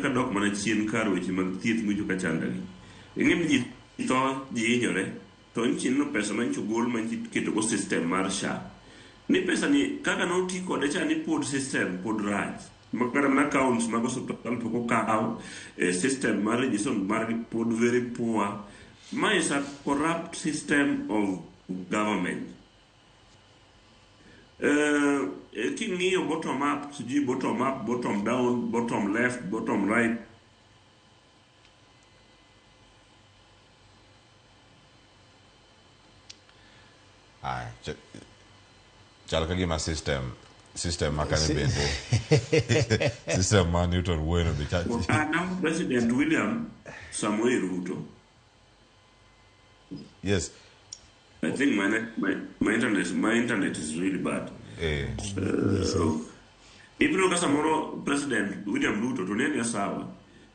kadok mana chien kar weche mag thieth micho ka chandagi. Ing'e ji tho ji hinyore, to nitie no pesa ma ncho gol ma keto go system mar SHA. Ni pesa ni kaka no ti kode cha ni pod system pod raj. Makara mana accounts mag hospital poko kaw system mar registration mar pod very poor. Ma is a corrupt system of government. King'iyo bottom up, sijui bottom up, bottom down, bottom left, bottom right. Chal ka gima system makane bende system ma Newton Bueno be chachi. Now President William Samoei Ruto. Yes. I think my internet is really bad. Ibiro kasa moro President William Ruto to nene sawa.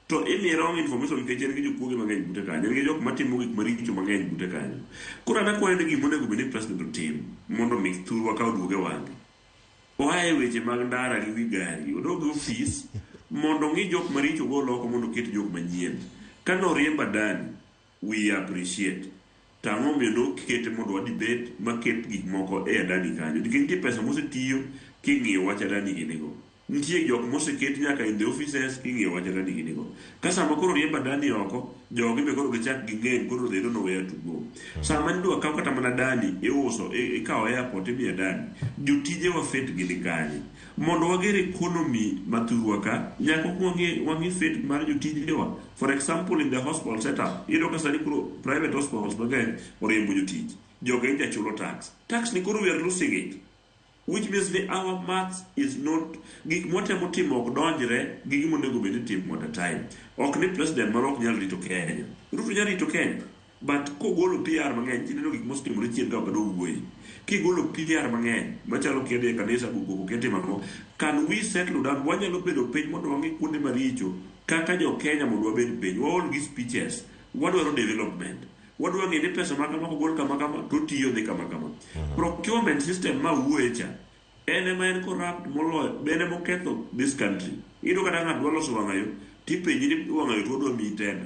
To any wrong information ke chen gi jokuoge mang'eny bute kanyo. Ngi jok matimo gik maricho mang'eny bute kanyo. Koro ana kwayo ni gimone go bende President otim mondo mi thurwa ka oduoge wange. Oaye weche mag ndara gi wi gari. Odoge ofis mondo ngi jok maricho go loko mondo ket jok manyien. Kano riemba dani, we appreciate. Tang'o mendo kete mondo wa debate maket gik moko e adani kanyo. Nitie pesa mosetiyo king'iyo wach adani ginigo. Nitie jok moseket nyaka in the offices king'iyo wach adani ginigo. Ka sama koro riemba dani oko, jogi be koro gichak ging'eny koro they don't know where to go. Sama nidwa kaw kata mana dani iuso ikawo airport imiya dani. Jotije wa fet gini kanyo. Mondo wager economy mathurwa ka nyaka wangi fet mar jotijewa. For example, in the hospital setup, you know, private hospitals, joga chulo tax. Tax ni kuru we are losing it. Which means our maths is not gik motemo timo ok donjre gi gimo nego bende timo at a time. Ok ni president marok nyal rito Kenya. Ruto nyal rito Kenya. But kogolo PR mang'eny, chineno gik mosetimore chien ka okado wuoyi. Kigolo PR mang'eny, machalo kede e kanisa buko kete mako. Can we settle down? Wanyalo bedo piny mondo wangi kuonde maricho. Kaka jo Kenya mondo wabed piny. All these speeches. Wadwaro development. Wadwaro ng'e ni pesa makama kogol kama to tiyo dhi kama kama. Procurement system ma wuoyecha. Ene ma en corrupt moloyo. Bene moketho this country. Ido kata ng'at dwalo so wang'ayo. Tipenji ni wang'ayo to odwa mi tena.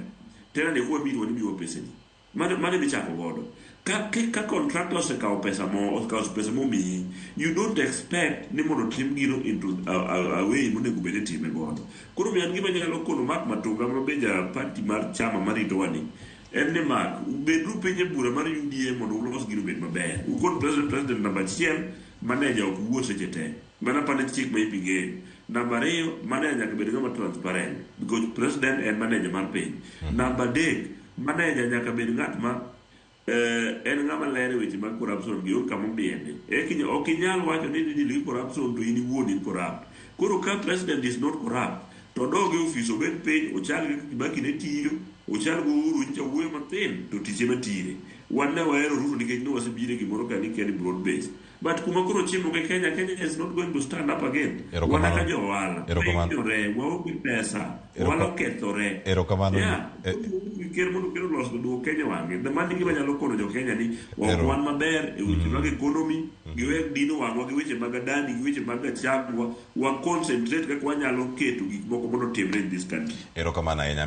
Tena ne kuwa mi to wani miwa pesa ni. Mane bichako godo. Ka contractors okawo pesa mo miyi, you don't expect ni mondo tim gino into a way monego bede time godo. Koro mi an gima nyalo kono Mark Matunga mabeja party mar chama marito wani. En ni Mark, bedru penye bura mar UDA mondo ulos gino bed maber. Ukon president namba 1, manager ok wuo seche te. Mana pane chik ma ipinge. Namba 2, manager nyaka bed ng'ama transparent because president en manager mar piny. Namba 3, manager nyaka bed ng'at ma en ng'ama lere weche mag corruption gi kama obiende. Ok inyal wacho ni nigi corruption to in iwuon in corrupt. Koro ka president is not corrupt, to doge office obed piny, ochal gi Kibaki ne tiyo, ochal go Uhuru ncha wuoyo mathin, to tich ema tire. Wan ne wahero Ruto nikech ne wasebire gimoro ka ni Kenya broad base. But kuma koro chiemo ke Kenya is not going to stand up again. Wana ka jo ohala. Waonge pesa. Wala okethore. Erokamano. Ker mondo kero loso duo Kenya wange. The money gima nyalo kono jo Kenya ni wan maber e weche mag economy, giweg dino wangwa gi weche mag adani, gi weche mag chakwa, wa concentrate kaka wanyalo keto gik moko mondo timre in this country. Erokamano ahinya.